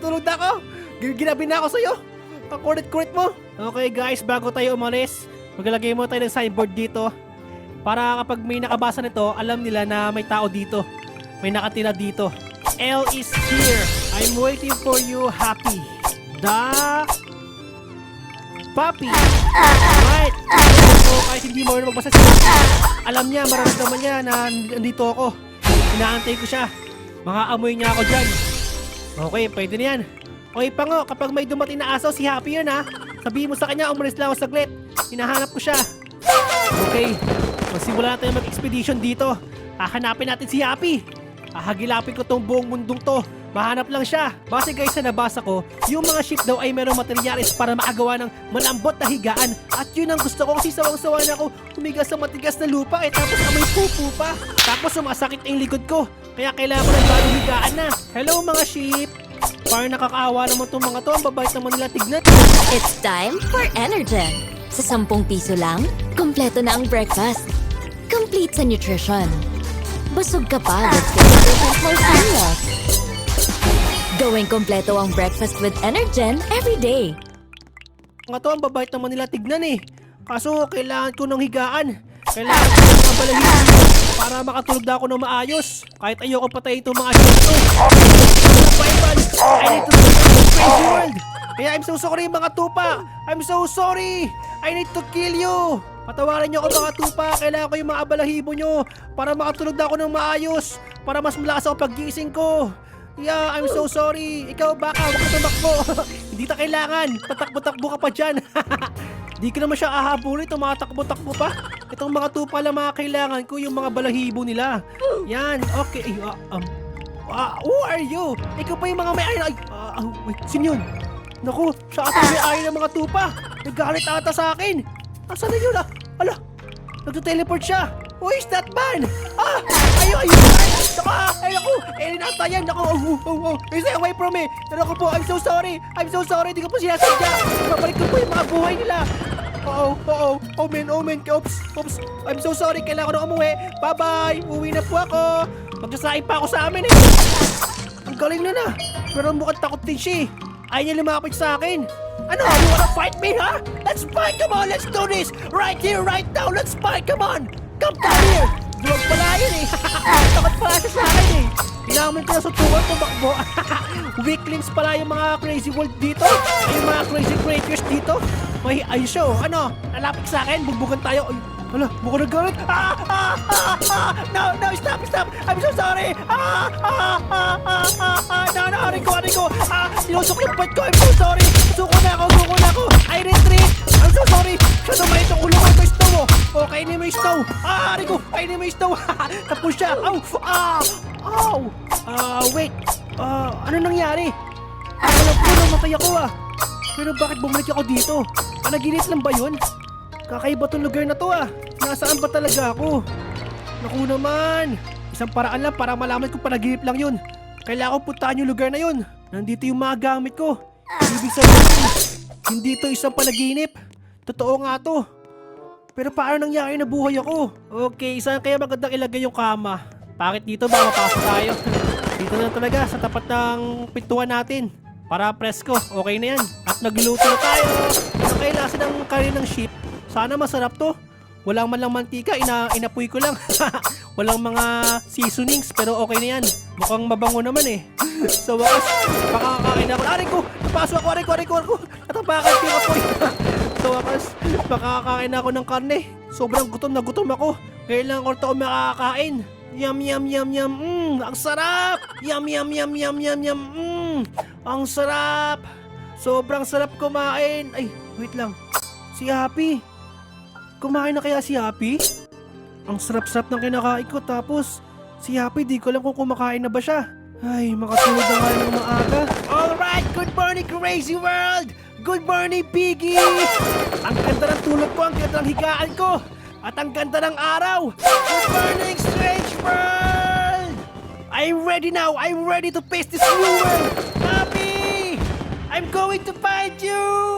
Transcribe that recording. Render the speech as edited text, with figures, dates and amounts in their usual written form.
matutulog na ako. Ginabi na ako sa'yo. Ang kulit-kulit mo. Okay guys, bago tayo umalis, maglalagay mo tayo ng signboard dito. Para kapag may nakabasa nito, alam nila na may tao dito. May nakatira dito. L is here. I'm waiting for you, Happy. The Puppy. Right. So, kahit hindi mo rin magbasa siya, alam niya, mararamdaman niya na nandito ako. Inaantay ko siya. Makaamoy niya ako dyan. Okay, pwede na yan. Okay, Pango, kapag may dumating na aso, si Happy yun ha. Sabihin mo sa kanya, umalis lang ako saglit. Hinahanap ko siya. Okay, magsimula na tayo mag-expedition dito. Hahanapin natin si Happy. Hahagilapin ko tong buong mundong to. Mahanap lang siya. Base guys sa nabasa ko, yung mga ship daw ay merong materyales para makagawa ng malambot na higaan. At yun ang gusto ko kasi sawang-sawa na ako humiga sa matigas na lupa tapos amoy pupu pa. Tapos sumasakit ang likod ko. Kaya kailangan ko ng bagong higaan na. Hello mga ship. Parang nakakaawa naman itong mga to. Ang babait naman nila tignan. It's time for Energen. Sa 10 piso lang, kompleto na ang breakfast. Complete sa nutrition. Busog ka pa with 50% more cereals. Gawing kompleto ang breakfast with Energen every day. Mga to, ang babait naman nila tignan eh. Kaso kailangan ko ng higaan. Kailangan ko ng mga balahibo para makatulog na ako ng maayos. Kahit ayoko patayin itong mga ship to. I need to save the crazy world. Kaya I'm so sorry mga tupa. I'm so sorry. I need to kill you. Patawarin niyo ako mga tupa. Kailangan ko yung mga balahibo nyo para makatulog na ako ng maayos. Para mas malakas ako pag-gising ko. Yeah, I'm so sorry. Ikaw baka, huwag ka tumakbo. Hindi ta kailangan. Tatakbo-takbo ka pa dyan. Di ko naman siya ahabulin. Tumatakbo-takbo pa. Itong mga tupa lang mga kailangan ko, yung mga balahibo nila. Yan, okay. Who are you? Ikaw pa yung mga may ayaw. Wait, sino yun? Naku, siya ata may ayaw ng mga tupa. Nagalit ata sa akin. Asan na yun ah? Ala, nagto-teleport siya. Who is that man? Ayun. Ay, naku, alien ata yan. Naku, stay away from me. Naku po, I'm so sorry. Di ko po sinasadya. Babalik ko po yung mga buhay nila. Oh man. Oops. I'm so sorry. Kailangan ko na umuwi. Bye-bye. Uwi na po ako. Magsasain pa ako sa amin eh. Ang galing na. Pero mukhang takot din siya eh. Ayaw niya lumapit sa akin. Ano? You wanna fight me, ha? Let's fight! Come on, let's do this! Right here, right now! Let's fight! Come on! Come down here! Drug pala yun eh! Takot pala siya sa akin eh! Inamin ko na sutukan tumakbo. Weaklings pala yung mga crazy world dito. Ay, yung mga crazy creatures dito. May ayos siya oh. Ano? Nalapit sa akin? Bugbugan tayo. Ay, hala, mukhang nagalit. No, stop. I'm so sorry. No, Rico. Sinusok yung butt ko. I'm so sorry. Suko na ako. I retreat. I'm so sorry. Siya naman itong ulo ko. Ito yung snow oh. Oh, kainin mo yung snow. Rico, kainin mo yung snow. Tapos siya. Wait. Ano nangyari? Alam ko namatay ako ah. Pero bakit bumalik ako dito? Panaginip lang ba yun? Kakaiba tong lugar na to ah. Nasaan ba talaga ako? Naku naman. Isang paraan lang para malaman kung panaginip lang yun. Kailangan ko puntahan yung lugar na yun. Nandito yung mga gamit ko. Ibig sabihin, hindi to isang panaginip. Totoo nga to. Pero paano nangyari na buhay ako? Okay, saan kaya magandang ilagay yung kama? Bakit dito ba mapasok tayo? Dito na talaga sa tapat ng pintuan natin. Para presko, okay na yan. At nagluto na tayo. Ang kailasin ng curry ng sheep. Sana masarap to. Walang man lang mantika, inapoy ko lang. Walang mga seasonings, pero okay na yan. Mukhang mabango naman eh. Sa wakas, makakakain ako. Aray ko! Napasok ako, aray ko! Natapakan ko yung apoy. Sa wakas, makakakain ako ng karne. Sobrang gutom na gutom ako. Kailangan ko ito makakakain. Yum. Ang sarap! Yum. Ang sarap! Sobrang sarap kumain. Ay, wait lang. Si Happy. Kumain na kaya si Happy? Ang sarap-sarap ng kinakain ko. Tapos, si Happy di ko alam kung kumakain na ba siya. Ay, makatulog na nga ng maaga. Alright, good morning crazy world! Good morning Piggy! Ang ganda ng tulog ko, ang ganda ng higaan ko. At ang ganda ng araw. Good morning strange world! I'm ready now. I'm ready to face this new world. Happy! I'm going to find you!